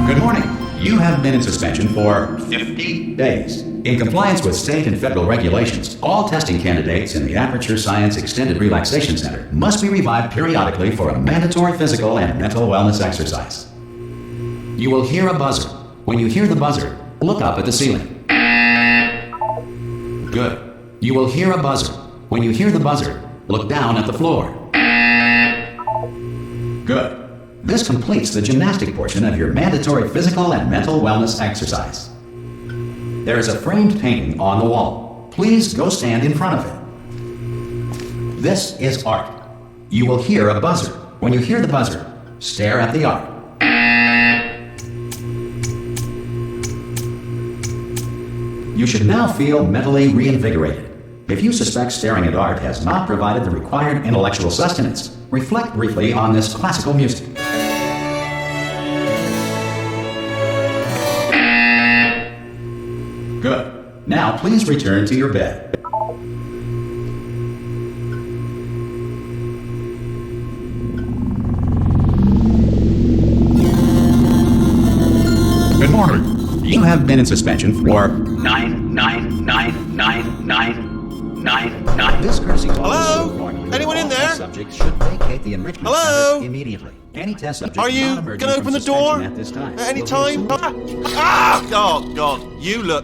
Good morning. You have been in suspension for 50 days. In compliance with state and federal regulations, all testing candidates in the Aperture Science Extended Relaxation Center must be revived periodically for a mandatory physical and mental wellness exercise. You will hear a buzzer. When you hear the buzzer, look up at the ceiling. Good. You will hear a buzzer. When you hear the buzzer, look down at the floor. Good. This completes the gymnastic portion of your mandatory physical and mental wellness exercise. There is a framed painting on the wall. Please go stand in front of it. This is art. You will hear a buzzer. When you hear the buzzer, stare at the art. You should now feel mentally reinvigorated. If you suspect staring at art has not provided the required intellectual sustenance, reflect briefly on this classical music. Good. Now please return to your bed. Good morning. You have been in suspension for 9999999. This courtesy call. Hello? Anyone in there? Subject should vacate the enrichment Hello? center immediately. Any test subject Are you not emerging gonna from open the door suspension at this time at any will be time? Oh God! You look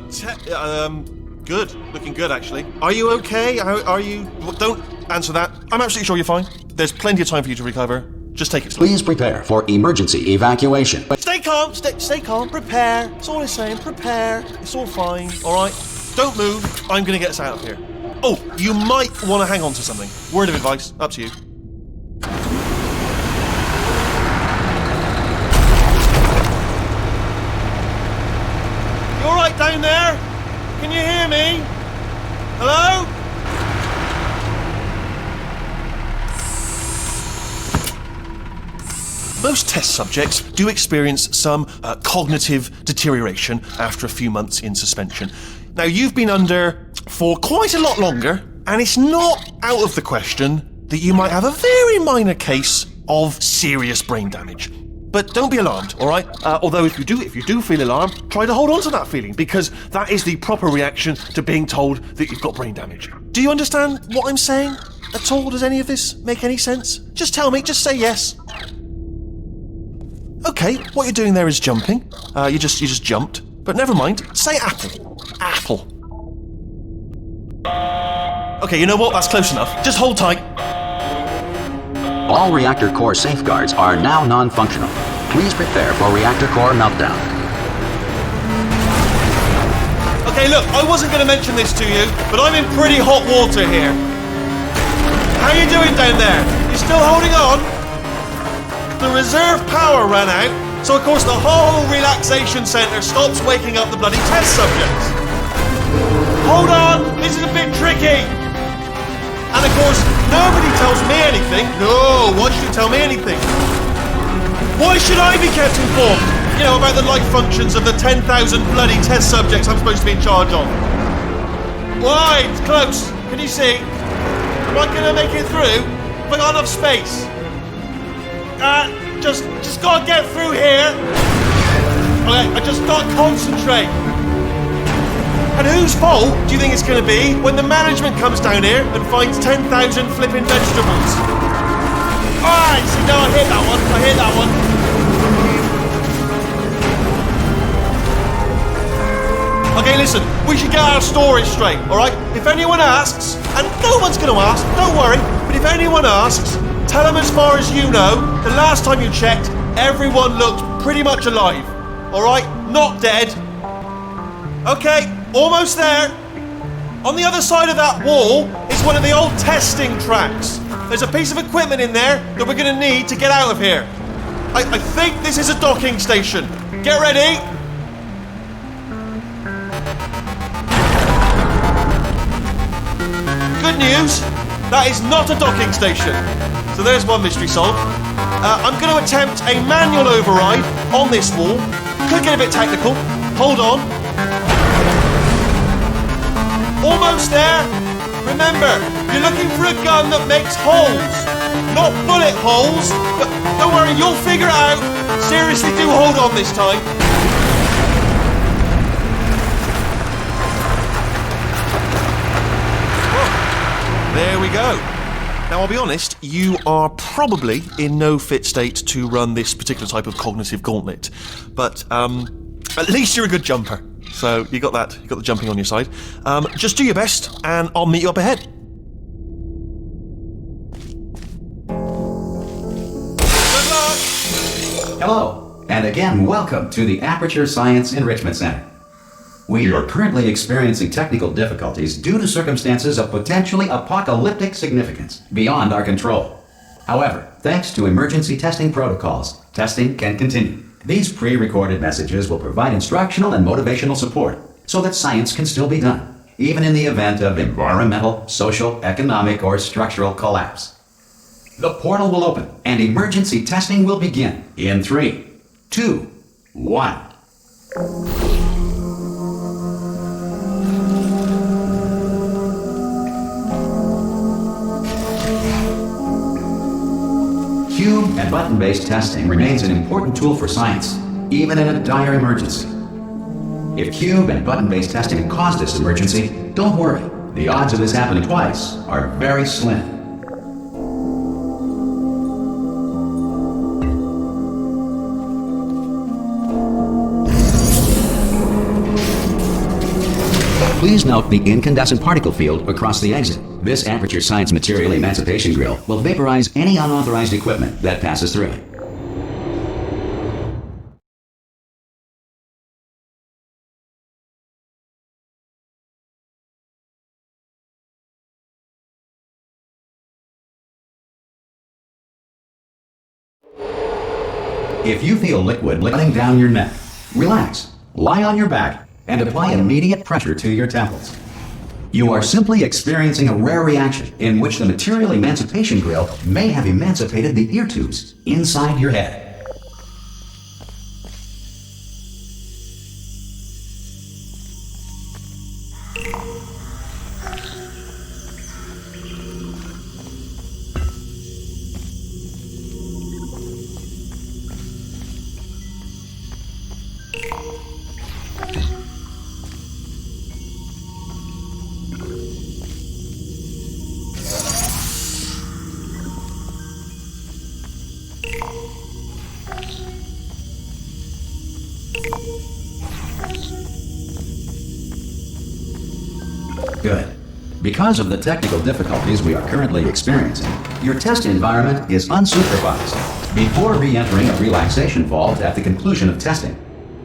good. Looking good, actually. Are you okay? Are you? Don't answer that. I'm absolutely sure you're fine. There's plenty of time for you to recover. Just take it slow. Please prepare for emergency evacuation. Stay calm. Stay calm. Prepare. That's all I'm saying. Prepare. It's all fine. All right. Don't move. I'm gonna get us out of here. Oh, you might want to hang on to something. Word of advice. Up to you. You all right down there? Can you hear me? Hello? Most test subjects do experience some cognitive deterioration after a few months in suspension. Now, you've been under for quite a lot longer, and it's not out of the question that you might have a very minor case of serious brain damage. But don't be alarmed, all right? Although if you do feel alarmed, try to hold on to that feeling, because that is the proper reaction to being told that you've got brain damage. Do you understand what I'm saying at all? Does any of this make any sense? Just tell me, just say yes. Okay, what you're doing there is jumping. You just jumped. But never mind, say apple. Apple. Okay, you know what? That's close enough. Just hold tight. All reactor core safeguards are now non-functional. Please prepare for reactor core meltdown. Okay, look, I wasn't going to mention this to you, but I'm in pretty hot water here. How you doing down there? You still holding on? The reserve power ran out, so of course the whole relaxation centre stops waking up the bloody test subjects. Hold on, this is a bit tricky. And of course, nobody tells me anything. No, why should you tell me anything? Why should I be kept informed? You know, about the life functions of the 10,000 bloody test subjects I'm supposed to be in charge of. Why? It's close. Can you see? Am I gonna make it through? Have I got enough space? Just gotta get through here. Okay, I just gotta concentrate. And whose fault do you think it's going to be when the management comes down here and finds 10,000 flipping vegetables? Alright, see, no, I hear that one. Okay, listen, we should get our story straight, alright? If anyone asks, and no one's going to ask, don't worry, but if anyone asks, tell them as far as you know, the last time you checked, everyone looked pretty much alive. Alright? Not dead. Okay, almost there. On the other side of that wall is one of the old testing tracks. There's a piece of equipment in there that we're going to need to get out of here. I think this is a docking station. Get ready. Good news, that is not a docking station. So there's one mystery solved. I'm going to attempt a manual override on this wall. Could get a bit technical. Hold on. Almost there. Remember, you're looking for a gun that makes holes. Not bullet holes, but don't worry, you'll figure it out. Seriously, do hold on this time. Whoa. There we go. Now, I'll be honest, you are probably in no fit state to run this particular type of cognitive gauntlet. But, at least you're a good jumper. So, you got the jumping on your side. Just do your best, and I'll meet you up ahead. Good luck! Hello, and again, welcome to the Aperture Science Enrichment Center. We are currently experiencing technical difficulties due to circumstances of potentially apocalyptic significance beyond our control. However, thanks to emergency testing protocols, testing can continue. These pre-recorded messages will provide instructional and motivational support so that science can still be done, even in the event of environmental, social, economic, or structural collapse. The portal will open and emergency testing will begin in 3, 2, 1. Cube and button-based testing remains an important tool for science, even in a dire emergency. If cube and button-based testing caused this emergency, don't worry. The odds of this happening twice are very slim. Please note the incandescent particle field across the exit. This Aperture Science Material Emancipation Grill will vaporize any unauthorized equipment that passes through it. If you feel liquid running down your neck, relax, lie on your back, and apply immediate pressure to your temples. You are simply experiencing a rare reaction in which the Material Emancipation Grill may have emancipated the ear tubes inside your head. Good. Because of the technical difficulties we are currently experiencing, your test environment is unsupervised. Before re-entering a relaxation vault at the conclusion of testing,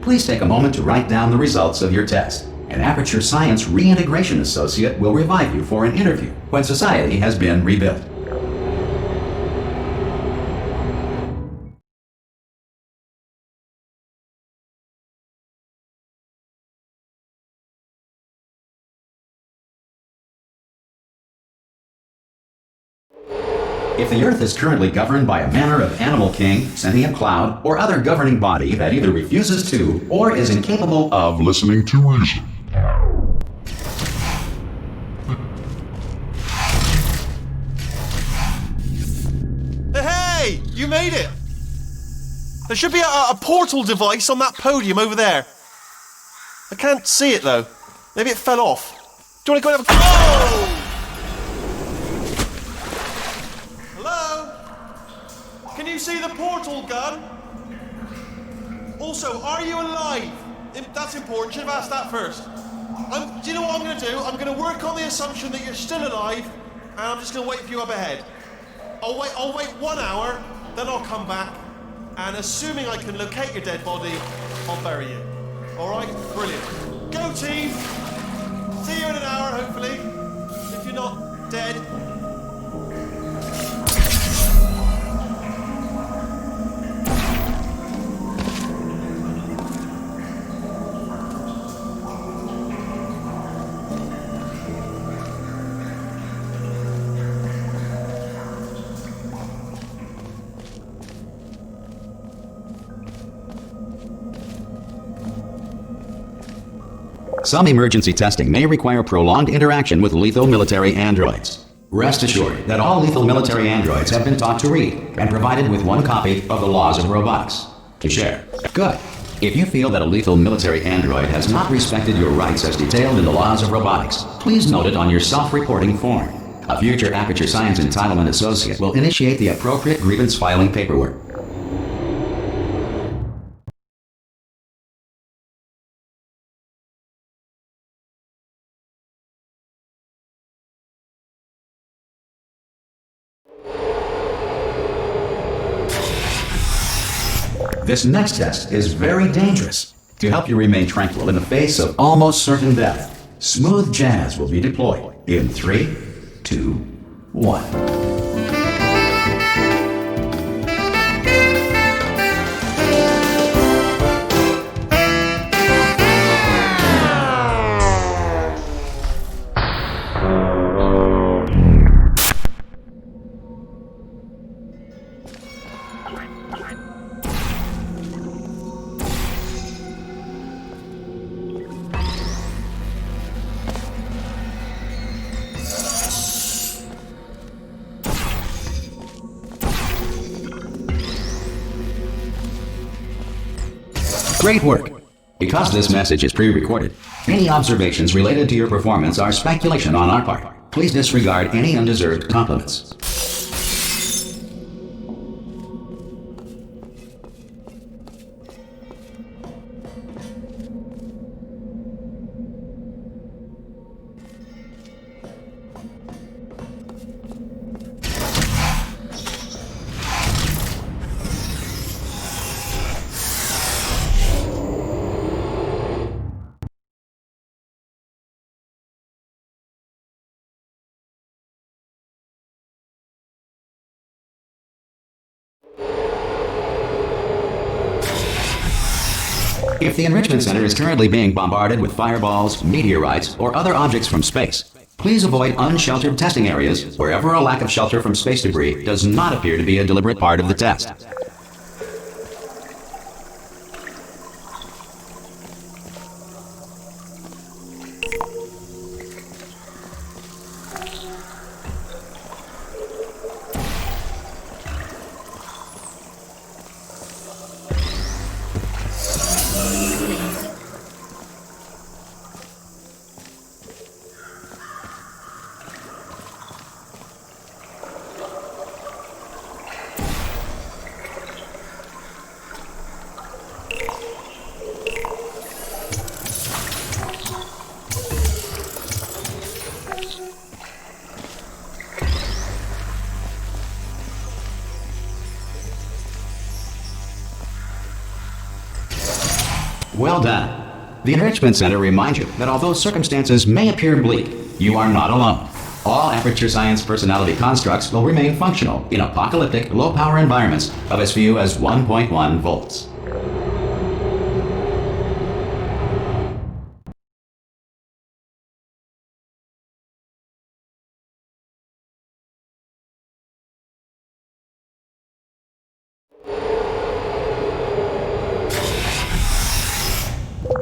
please take a moment to write down the results of your test. An Aperture Science Reintegration Associate will revive you for an interview when society has been rebuilt. If the Earth is currently governed by a manner of animal king, sentient cloud, or other governing body that either refuses to or is incapable of listening to reason. Hey, you made it! There should be a portal device on that podium over there. I can't see it though. Maybe it fell off. Do you want to go and have a... Oh! Hello? Can you see the portal gun? Also, are you alive? That's important. Should have asked that first. Do you know what I'm going to do? I'm going to work on the assumption that you're still alive, and I'm just going to wait for you up ahead. I'll wait 1 hour, then I'll come back, and assuming I can locate your dead body, I'll bury you. All right? Brilliant. Go, team! See you in an hour, hopefully. If you're not dead. Some emergency testing may require prolonged interaction with lethal military androids. Rest assured that all lethal military androids have been taught to read and provided with 1 copy of the Laws of Robotics to share. Good. If you feel that a lethal military android has not respected your rights as detailed in the Laws of Robotics, please note it on your self-reporting form. A future Aperture Science Entitlement Associate will initiate the appropriate grievance filing paperwork. This next test is very dangerous. To help you remain tranquil in the face of almost certain death, smooth jazz will be deployed in 3, 2, 1. Great work! Because this message is pre-recorded, any observations related to your performance are speculation on our part. Please disregard any undeserved compliments. If the Enrichment Center is currently being bombarded with fireballs, meteorites, or other objects from space, please avoid unsheltered testing areas wherever a lack of shelter from space debris does not appear to be a deliberate part of the test. Well done. The Enrichment Center reminds you that although circumstances may appear bleak, you are not alone. All Aperture Science personality constructs will remain functional in apocalyptic, low-power environments of as few as 1.1 volts.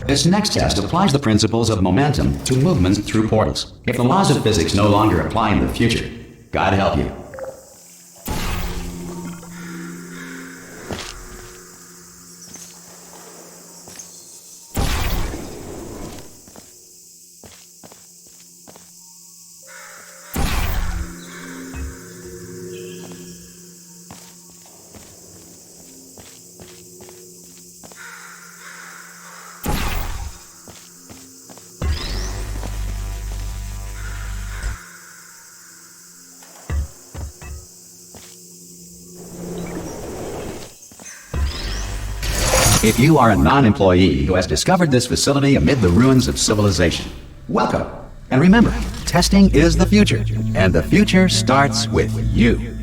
This next test applies the principles of momentum to movements through portals. If the laws of physics no longer apply in the future, God help you. If you are a non-employee who has discovered this facility amid the ruins of civilization, welcome. And remember, testing is the future, and the future starts with you.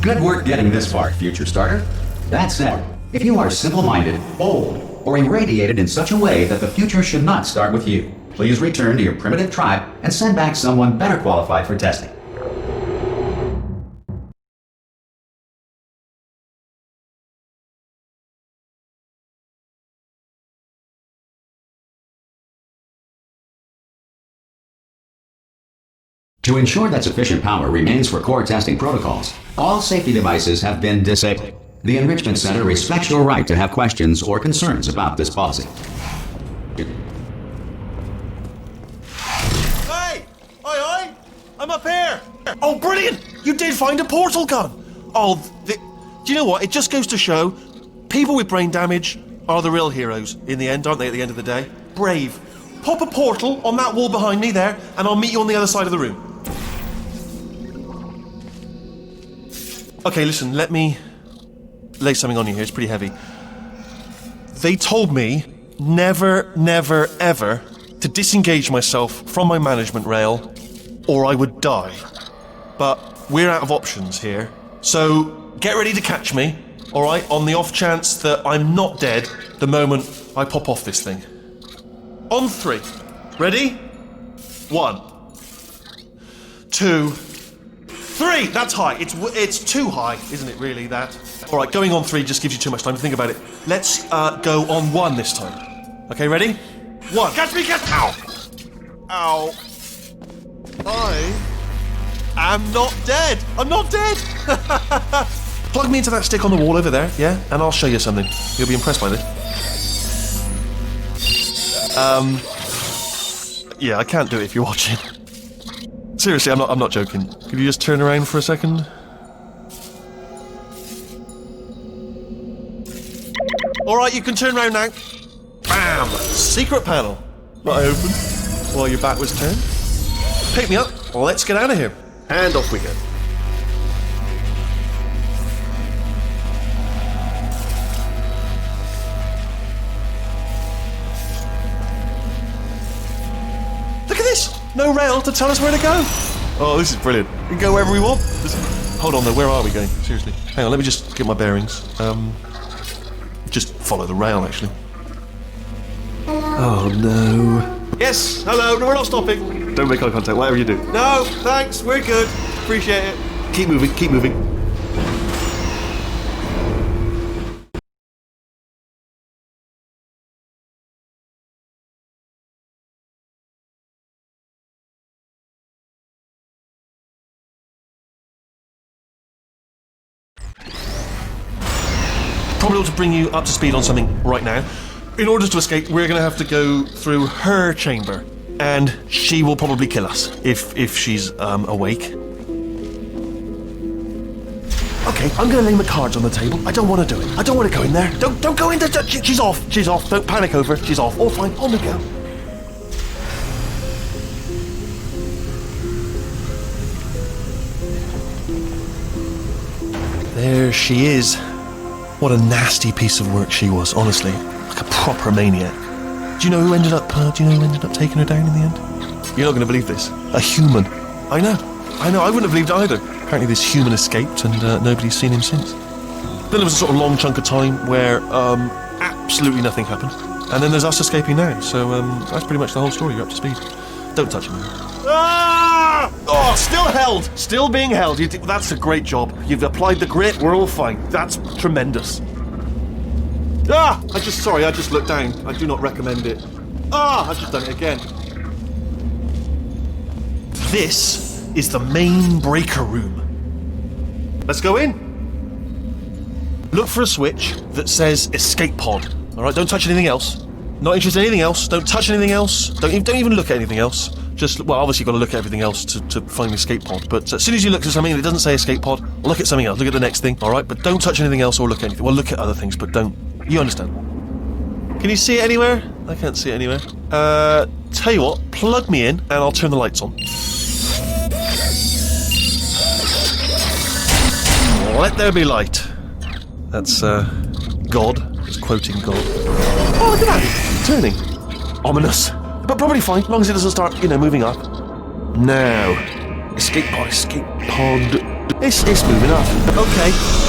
Good work getting this far, future starter. That said, if you are simple-minded, bold, or irradiated in such a way that the future should not start with you, please return to your primitive tribe and send back someone better qualified for testing. To ensure that sufficient power remains for core testing protocols, all safety devices have been disabled. The Enrichment Center respects your right to have questions or concerns about this policy. Hey! Oi! I'm up here! Oh, brilliant! You did find a portal gun! Oh, do you know what? It just goes to show, people with brain damage are the real heroes in the end, aren't they, at the end of the day? Brave. Pop a portal on that wall behind me there, and I'll meet you on the other side of the room. Okay, listen, let me lay something on you here. It's pretty heavy. They told me never, never, ever to disengage myself from my management rail or I would die. But we're out of options here. So get ready to catch me, all right, on the off chance that I'm not dead the moment I pop off this thing. On 3. Ready? 1, 2, 3! That's high. It's too high, isn't it, really, that? All right, going on 3 just gives you too much time to think about it. Let's go on 1 this time. Okay, ready? 1. Catch me, catch me! Ow. Ow. I am not dead. I'm not dead! Plug me into that stick on the wall over there, yeah? And I'll show you something. You'll be impressed by this. Yeah, I can't do it if you're watching. Seriously, I'm not joking. Could you just turn around for a second? Alright, you can turn around now. Bam! Secret panel. That I opened while your back was turned. Pick me up. Let's get out of here. And off we go. No rail to tell us where to go. Oh, this is brilliant. We can go wherever we want. Hold on though, where are we going? Seriously. Hang on, let me just get my bearings. Just follow the rail, actually. Oh no. Yes, hello, no, we're not stopping. Don't make eye contact, whatever you do. No, thanks, we're good. Appreciate it. Keep moving, keep moving. Probably ought to bring you up to speed on something right now. In order to escape, we're going to have to go through her chamber, and she will probably kill us if she's awake. Okay, I'm going to lay my cards on the table. I don't want to do it. I don't want to go in there. Don't go in there. She's off. She's off. Don't panic over. She's off. All fine. On we go. There she is. What a nasty piece of work she was, honestly. Like a proper maniac. Do you know who ended up taking her down in the end? You're not going to believe this. A human. I know, I wouldn't have believed either. Apparently this human escaped and nobody's seen him since. Then there was a sort of long chunk of time where absolutely nothing happened. And then there's us escaping now. So that's pretty much the whole story. You're up to speed. Don't touch him. Ah! Oh, still held. Still being held. That's a great job. You've applied the grit. We're all fine. That's tremendous. Ah! I just looked down. I do not recommend it. Ah! I've just done it again. This is the main breaker room. Let's go in. Look for a switch that says escape pod. Alright, don't touch anything else. Not interested in anything else. Don't touch anything else. Don't even look at anything else. Just, well, obviously you've got to look at everything else to find the escape pod. But as soon as you look at something and it doesn't say escape pod, look at something else. Look at the next thing. Alright, but don't touch anything else or look at anything. Well, look at other things, but don't. You understand. Can you see it anywhere? I can't see it anywhere. Tell you what, plug me in and I'll turn the lights on. Let there be light. That's, God. He's quoting God. Oh, look at that! Turning. Ominous. But probably fine, as long as it doesn't start, moving up. Now. Escape pod. It's moving up.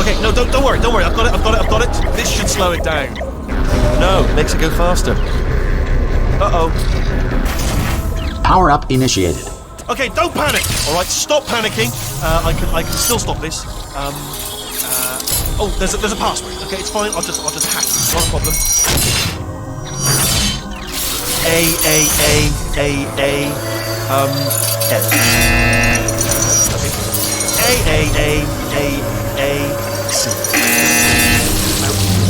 Okay, no, don't worry. I've got it. This should slow it down. No, makes it go faster. Uh-oh. Power up initiated. Okay, don't panic! Alright, stop panicking. I can still stop this. Oh, there's a password. Okay, it's fine. I'll just hack it. Not a problem. C.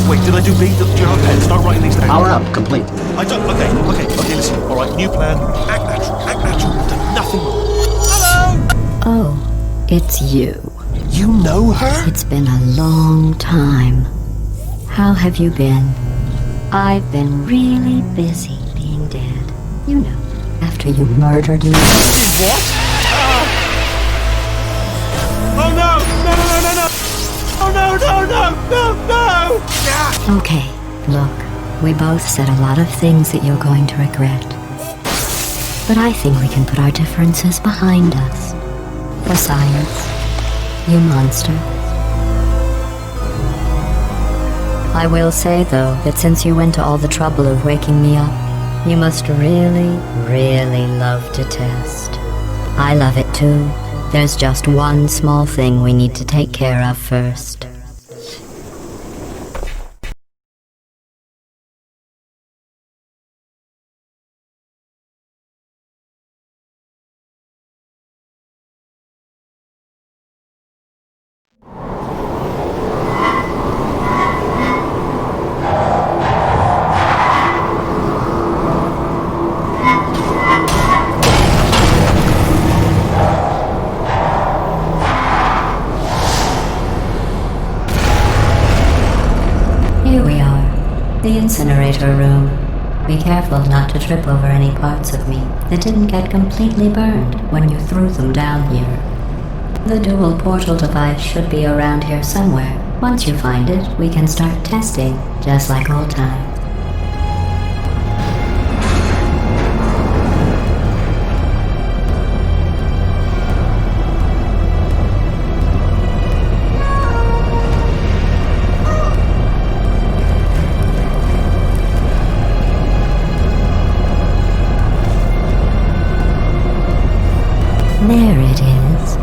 Wait, did I do B? Do you have a pen? Start writing these down. Power up complete. I don't. Okay, listen. Alright, new plan. Act natural. Do nothing wrong. Hello! Oh, it's you. You know her? It's been a long time. How have you been? I've been really busy being dead. After you murdered me. Did what? Oh no! Oh no! Okay, look, we both said a lot of things that you're going to regret. But I think we can put our differences behind us. For science. You monster. I will say, though, that since you went to all the trouble of waking me up, you must really, really love to test. I love it too. There's just one small thing we need to take care of first. Here we are, the incinerator room. Be careful not to trip over any parts of me that didn't get completely burned when you threw them down here. The dual portal device should be around here somewhere. Once you find it, we can start testing, just like old times. There it is.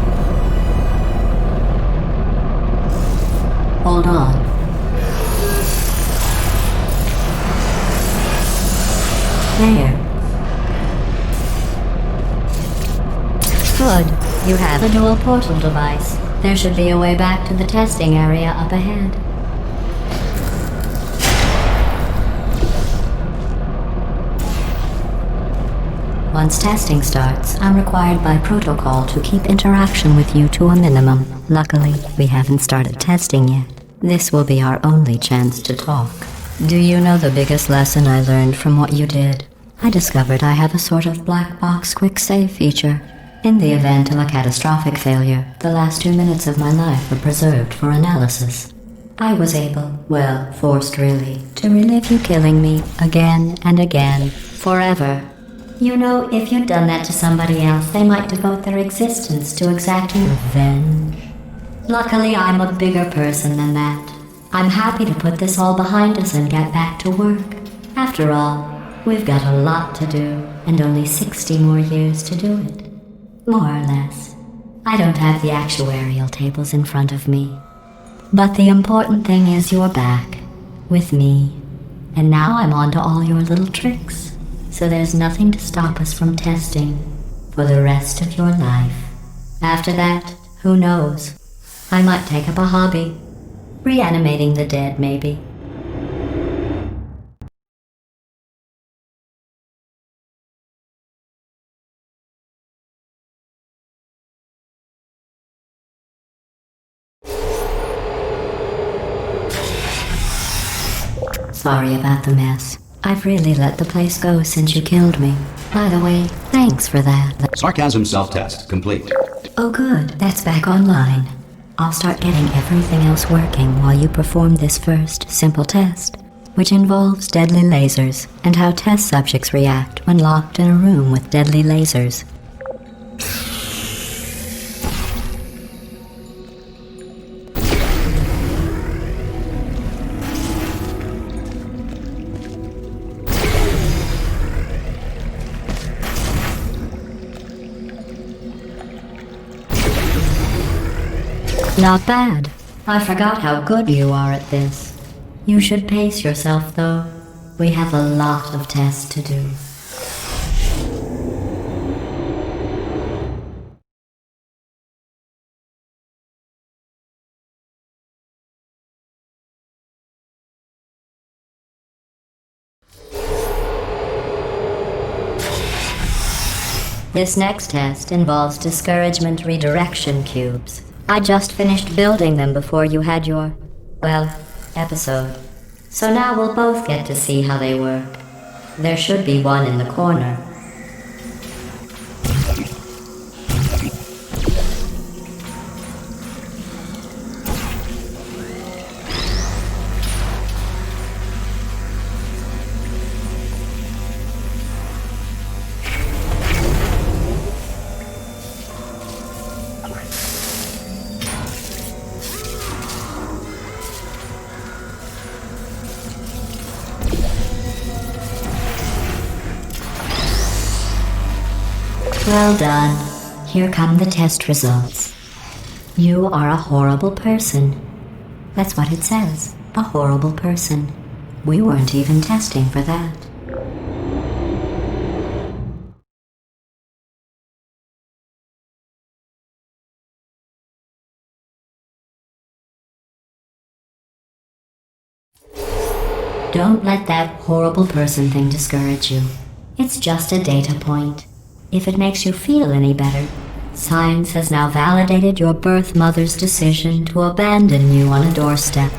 Hold on. There. Good. You have a dual portal device. There should be a way back to the testing area up ahead. Once testing starts, I'm required by protocol to keep interaction with you to a minimum. Luckily, we haven't started testing yet. This will be our only chance to talk. Do you know the biggest lesson I learned from what you did? I discovered I have a sort of black box quick save feature. In the event of a catastrophic failure, the last 2 minutes of my life are preserved for analysis. I was able, well, forced really, to relive you killing me again and again, forever. You know, if you'd done that to somebody else, they might devote their existence to exacting revenge. Luckily, I'm a bigger person than that. I'm happy to put this all behind us and get back to work. After all, we've got a lot to do, and only 60 more years to do it. More or less. I don't have the actuarial tables in front of me. But the important thing is you're back. With me. And now I'm on to all your little tricks. So there's nothing to stop us from testing for the rest of your life. After that, who knows? I might take up a hobby. Reanimating the dead, maybe. Sorry about the mess. I've really let the place go since you killed me. By the way, thanks for that. Sarcasm self-test complete. Oh good, that's back online. I'll start getting everything else working while you perform this first, simple test, which involves deadly lasers and how test subjects react when locked in a room with deadly lasers. Not bad. I forgot how good you are at this. You should pace yourself, though. We have a lot of tests to do. This next test involves discouragement redirection cubes. I just finished building them before you had your, well, episode. So now we'll both get to see how they work. There should be one in the corner. Well done. Here come the test results. You are a horrible person. That's what it says. A horrible person. We weren't even testing for that. Don't let that horrible person thing discourage you. It's just a data point. If it makes you feel any better, science has now validated your birth mother's decision to abandon you on a doorstep.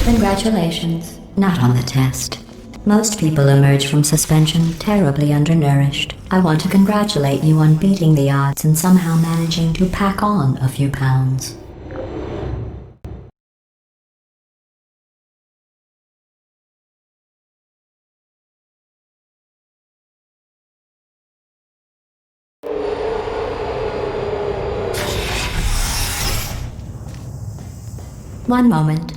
Congratulations. Not on the test. Most people emerge from suspension terribly undernourished. I want to congratulate you on beating the odds and somehow managing to pack on a few pounds. One moment.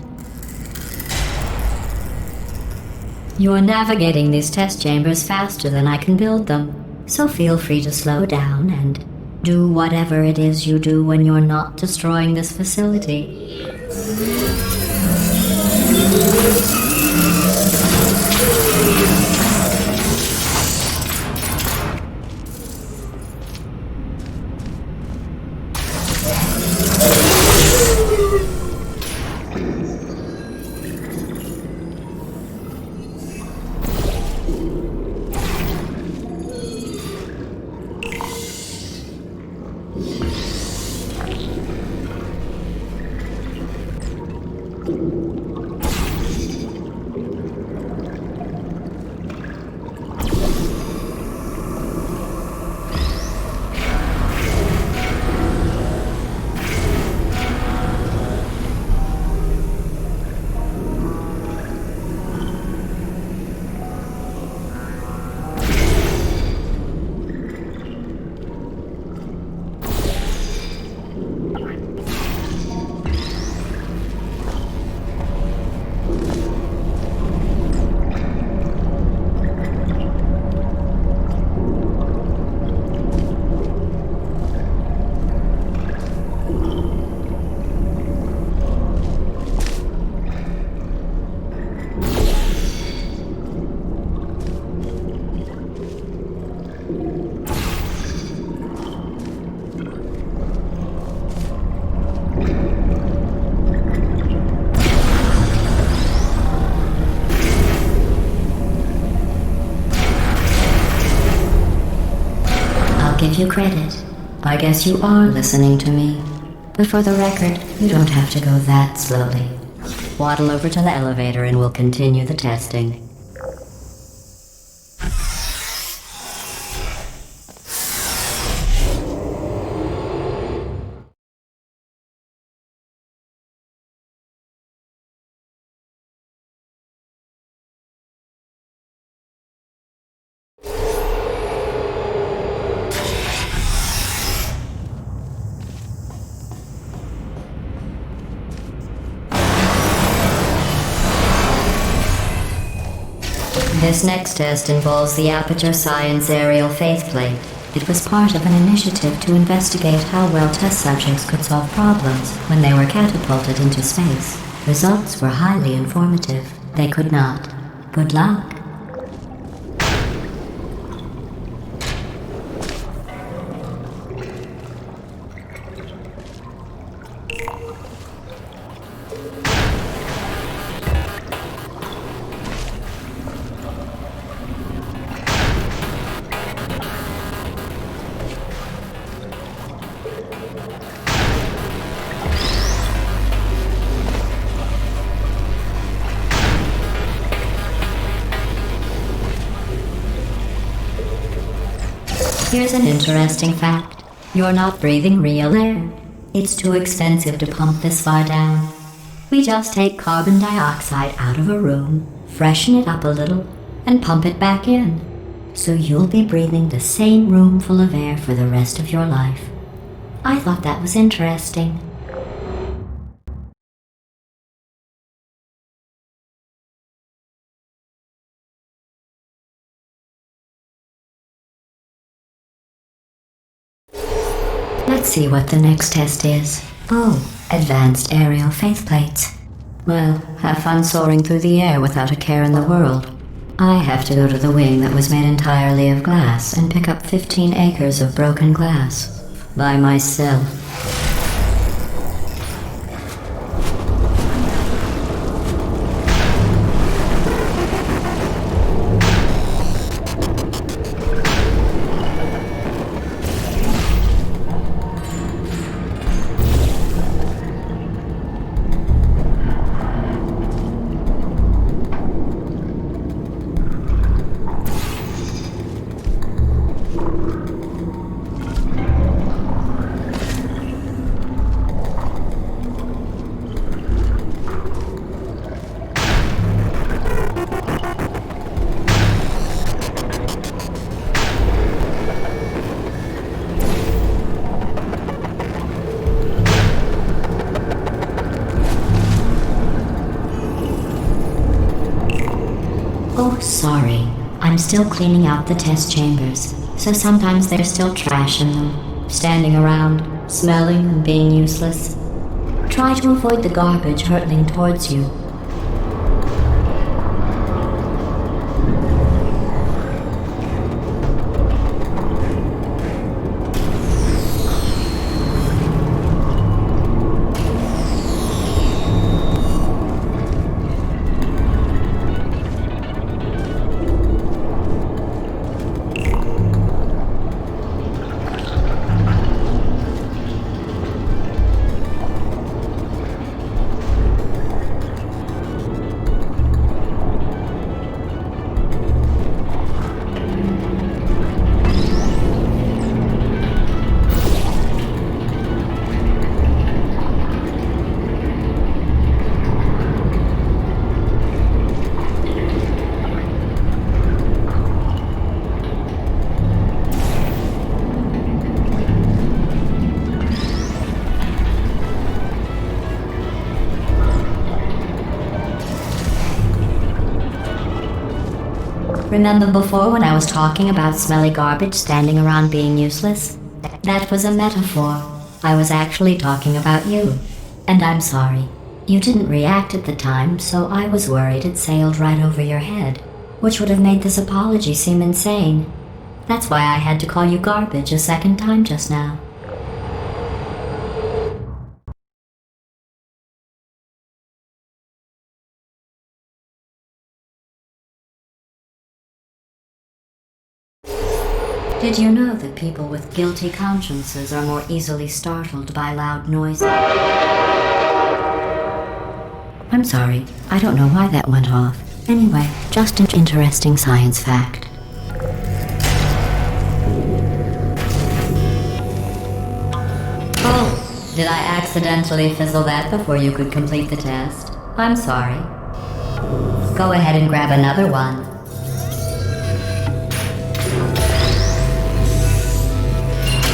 You're navigating these test chambers faster than I can build them, so feel free to slow down and do whatever it is you do when you're not destroying this facility. Give you credit. I guess you are listening to me. But for the record, you don't have to go that slowly. Waddle over to the elevator and we'll continue the testing. This next test involves the Aperture Science aerial faceplate. It was part of an initiative to investigate how well test subjects could solve problems when they were catapulted into space. Results were highly informative. They could not. Good luck. Here's an interesting fact. You're not breathing real air. It's too expensive to pump this far down. We just take carbon dioxide out of a room, freshen it up a little, and pump it back in. So you'll be breathing the same room full of air for the rest of your life. I thought that was interesting. Let's see what the next test is. Oh, advanced aerial faceplates. Well, have fun soaring through the air without a care in the world. I have to go to the wing that was made entirely of glass and pick up 15 acres of broken glass. By myself. Oh, sorry. I'm still cleaning out the test chambers, so sometimes there's still trash in them, standing around, smelling and being useless. Try to avoid the garbage hurtling towards you. Remember before when I was talking about smelly garbage standing around being useless? That was a metaphor. I was actually talking about you. And I'm sorry. You didn't react at the time, so I was worried it sailed right over your head, which would have made this apology seem insane. That's why I had to call you garbage a second time just now. Did you know that people with guilty consciences are more easily startled by loud noises? I'm sorry, I don't know why that went off. Anyway, just an interesting science fact. Oh, did I accidentally fizzle that before you could complete the test? I'm sorry. Go ahead and grab another one.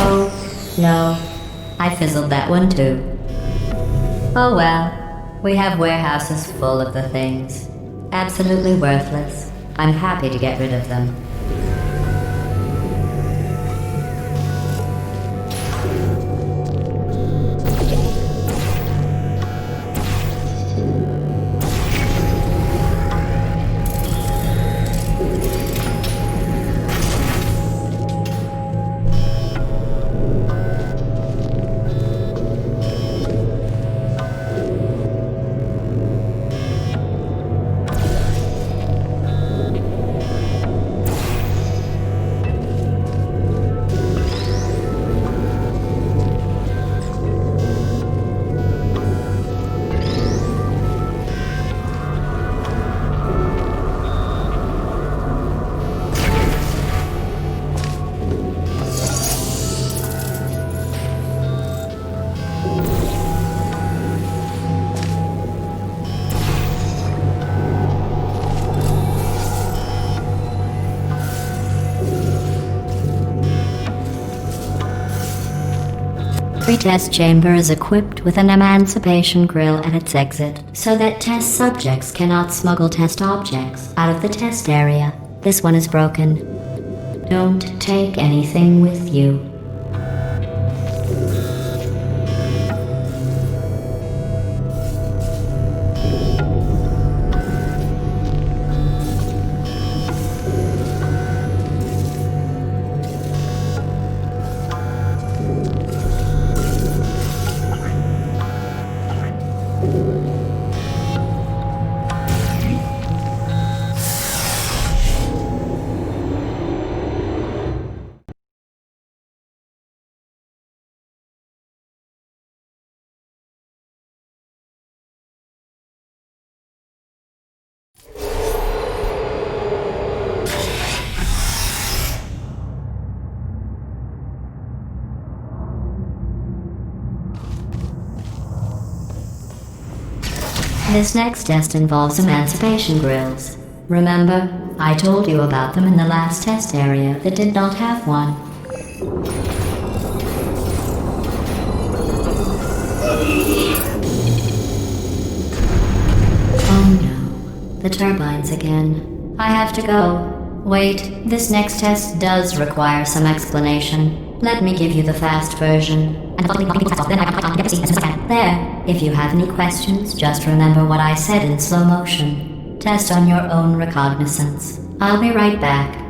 Oh, no. I fizzled that one too. Oh well. We have warehouses full of the things. Absolutely worthless. I'm happy to get rid of them. Every test chamber is equipped with an emancipation grill at its exit, so that test subjects cannot smuggle test objects out of the test area. This one is broken. Don't take anything with you. This next test involves emancipation grills. Remember, I told you about them in the last test area that did not have one. Oh no, the turbines again. I have to go. Wait, this next test does require some explanation. Let me give you the fast version. There. If you have any questions, just remember what I said in slow motion. Test on your own recognizance. I'll be right back.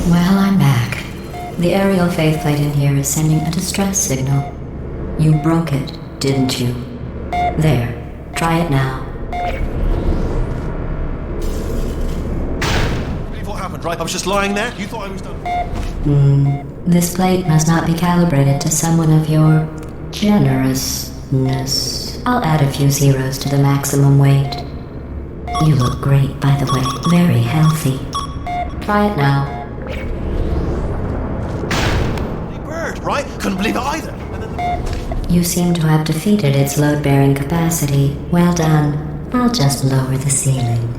Well, I'm back. The aerial faith plate in here is sending a distress signal. You broke it, didn't you? There. Try it now. What happened, right? I was just lying there. You thought I was done. This plate must not be calibrated to someone of your generousness. I'll add a few zeros to the maximum weight. You look great, by the way. Very healthy. Try it now. Bird, right? Couldn't believe it either. You seem to have defeated its load-bearing capacity. Well done. I'll just lower the ceiling.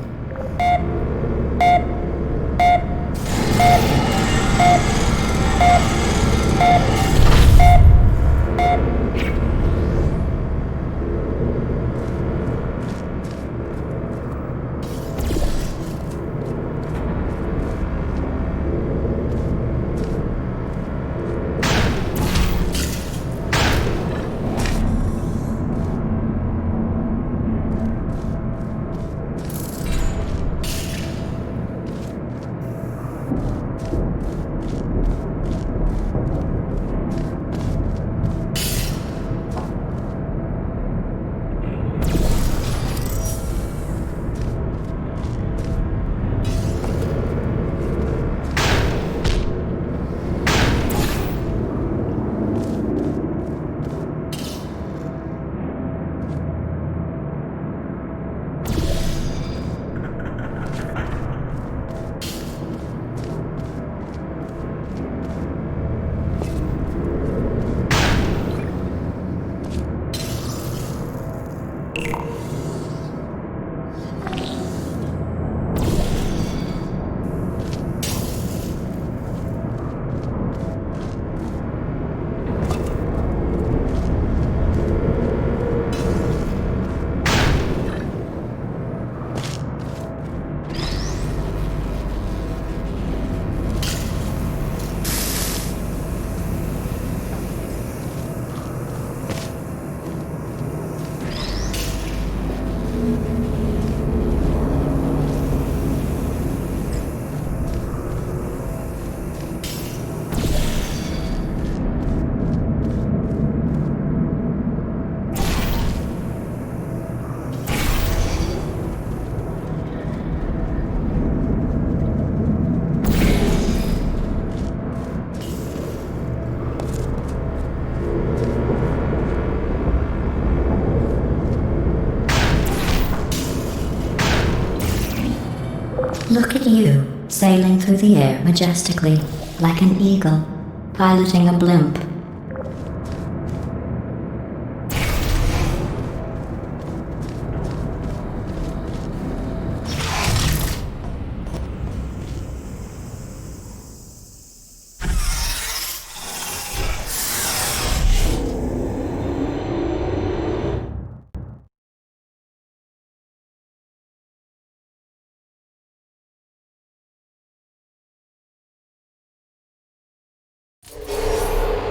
Look at you, sailing through the air majestically, like an eagle, piloting a blimp.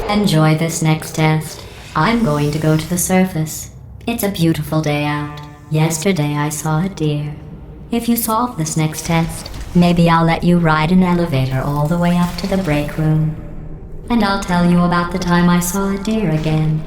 Enjoy this next test. I'm going to go to the surface. It's a beautiful day out. Yesterday I saw a deer. If you solve this next test, maybe I'll let you ride an elevator all the way up to the break room. And I'll tell you about the time I saw a deer again.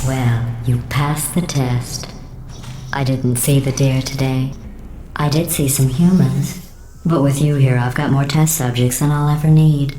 Well, you passed the test. I didn't see the deer today. I did see some humans. But with you here, I've got more test subjects than I'll ever need.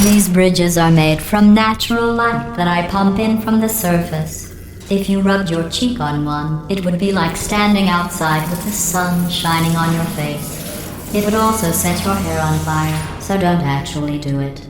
These bridges are made from natural light that I pump in from the surface. If you rubbed your cheek on one, it would be like standing outside with the sun shining on your face. It would also set your hair on fire, so don't actually do it.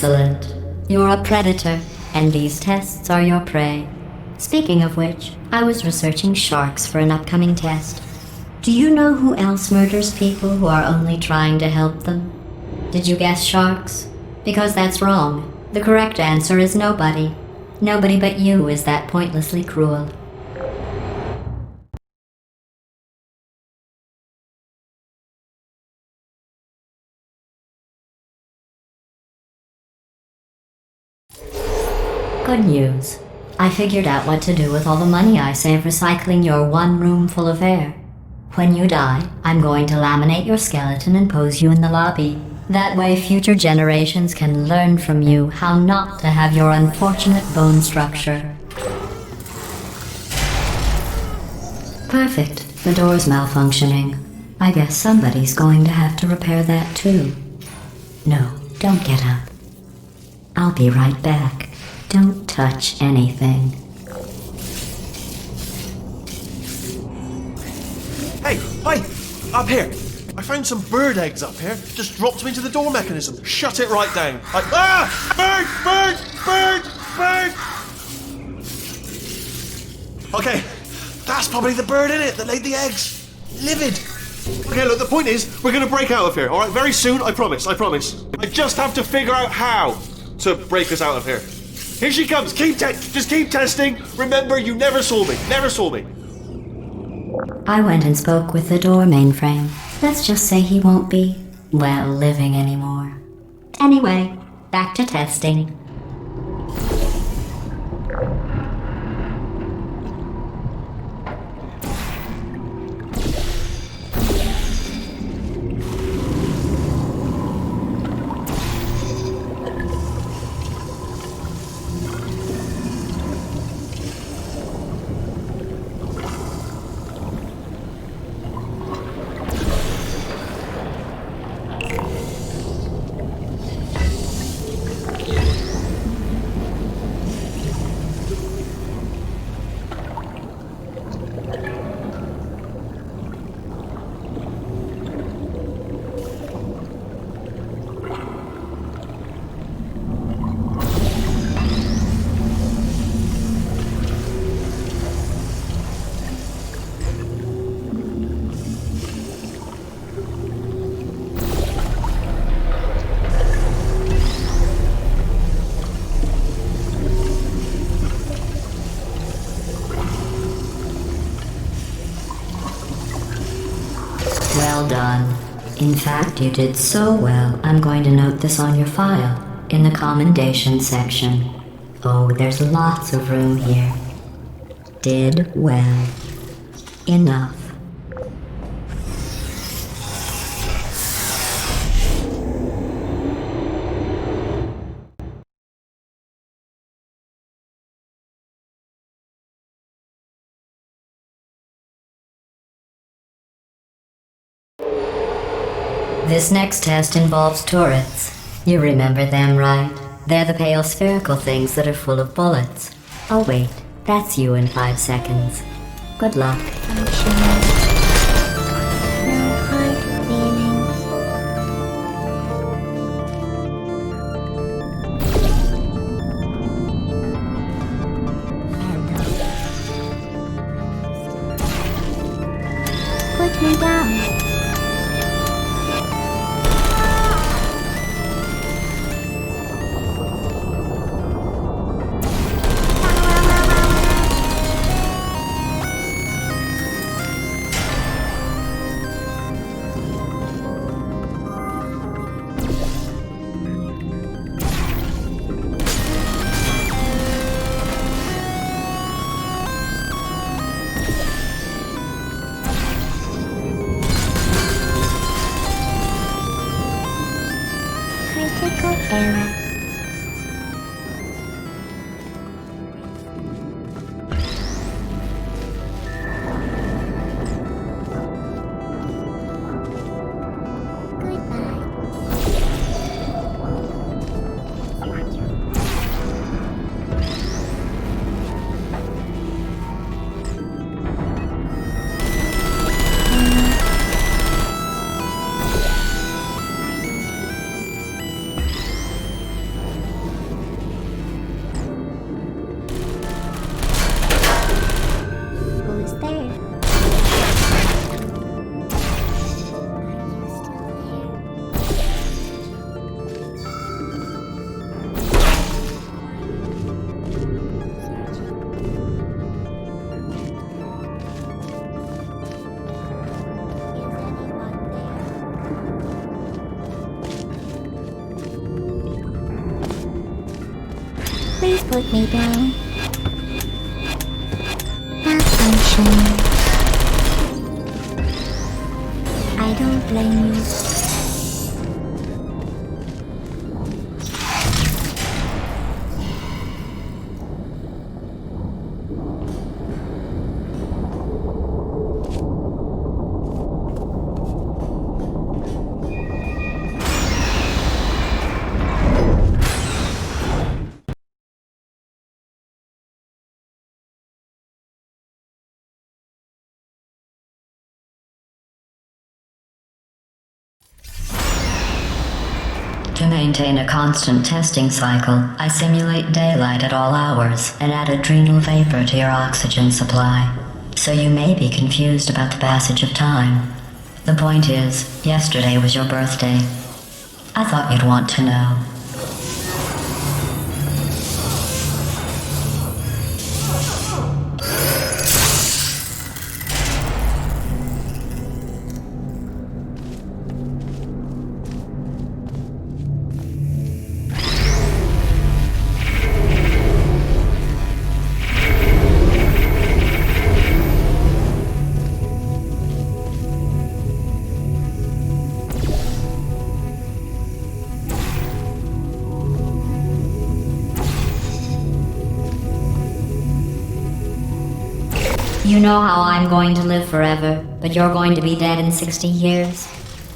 Excellent. You're a predator, and these tests are your prey. Speaking of which, I was researching sharks for an upcoming test. Do you know who else murders people who are only trying to help them? Did you guess sharks? Because that's wrong. The correct answer is nobody. Nobody but you is that pointlessly cruel. Good news. I figured out what to do with all the money I save recycling your one room full of air. When you die, I'm going to laminate your skeleton and pose you in the lobby. That way future generations can learn from you how not to have your unfortunate bone structure. Perfect. The door's malfunctioning. I guess somebody's going to have to repair that too. No, don't get up. I'll be right back. Don't touch anything. Hey, hi! Up here! I found some bird eggs up here. Just dropped them into the door mechanism. Shut it right down. Bird! Okay, that's probably the bird in it that laid the eggs. Livid. Okay, look, the point is, we're gonna break out of here, alright? Very soon, I promise. I just have to figure out how to break us out of here. Here she comes. Just keep testing. Remember, you never saw me. I went and spoke with the door mainframe. Let's just say he won't be, well, living anymore. Anyway, back to testing. Well done. In fact, you did so well, I'm going to note this on your file, in the commendation section. Oh, there's lots of room here. Did well. Enough. This next test involves turrets. You remember them, right? They're the pale spherical things that are full of bullets. Oh wait, that's you in 5 seconds. Good luck. Put me down. Critical error. put me down. Malfunction. I don't blame you. To maintain a constant testing cycle, I simulate daylight at all hours and add adrenal vapor to your oxygen supply. So you may be confused about the passage of time. The point is, yesterday was your birthday. I thought you'd want to know. You know how I'm going to live forever, but you're going to be dead in 60 years?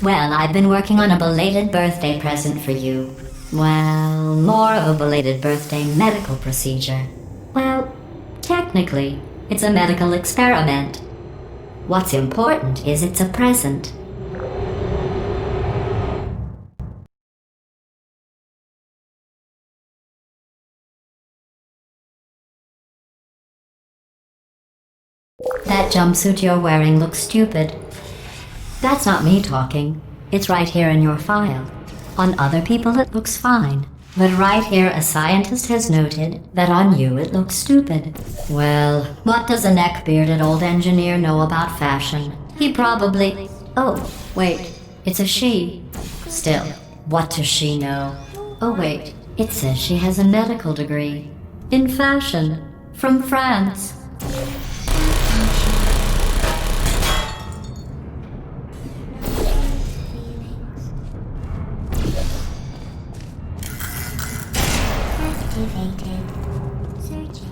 Well, I've been working on a belated birthday present for you. Well, more of a belated birthday medical procedure. Well, technically, it's a medical experiment. What's important is it's a present. That jumpsuit you're wearing looks stupid. That's not me talking. It's right here in your file. On other people it looks fine. But right here a scientist has noted that on you it looks stupid. Well, what does a neck-bearded old engineer know about fashion? He probably... Oh, wait, it's a she. Still, what does she know? Oh wait, it says she has a medical degree. In fashion. From France. Activated. Searching.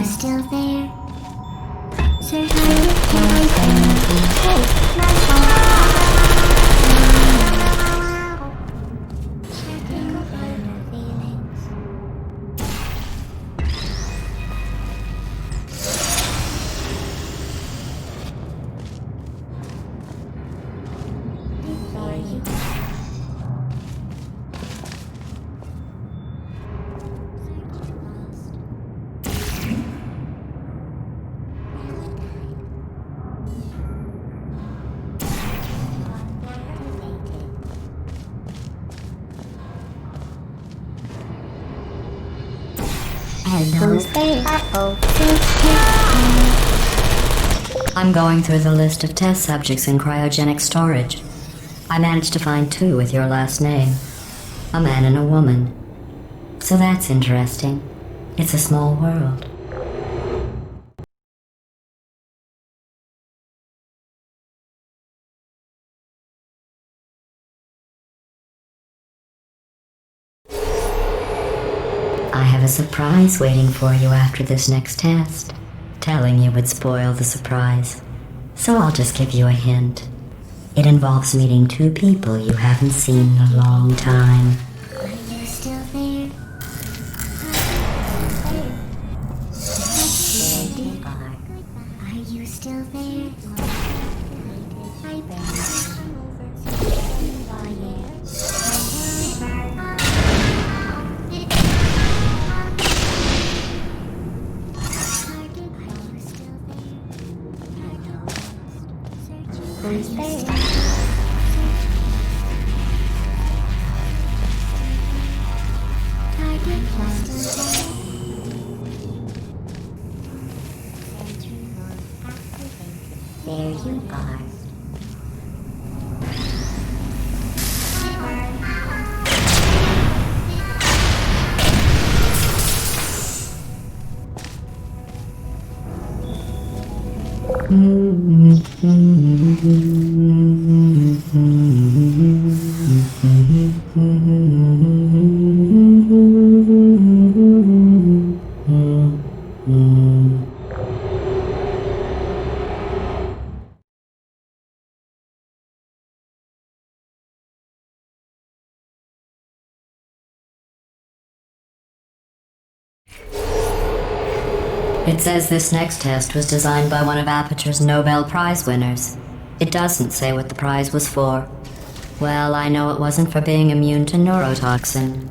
Still there. I'm going through the list of test subjects in cryogenic storage. I managed to find 2 with your last name. A man and a woman. So that's interesting. It's a small world. I have a surprise waiting for you after this next test. Telling you would spoil the surprise. So I'll just give you a hint. It involves meeting 2 people you haven't seen in a long time. Are you still there? Are you still there? Who's there? Target cluster. There you are. It says this next test was designed by one of Aperture's Nobel Prize winners. It doesn't say what the prize was for. Well, I know it wasn't for being immune to neurotoxin.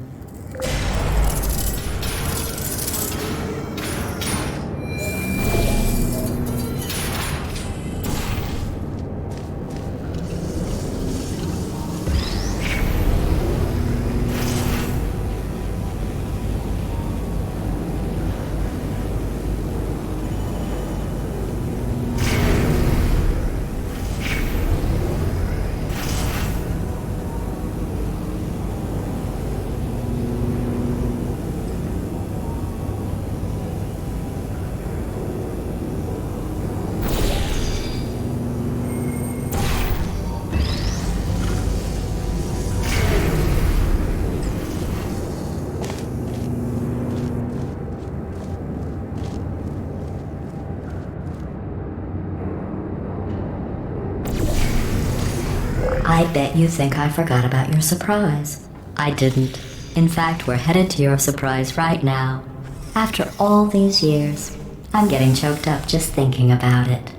I bet you think I forgot about your surprise. I didn't. In fact, we're headed to your surprise right now. After all these years, I'm getting choked up just thinking about it.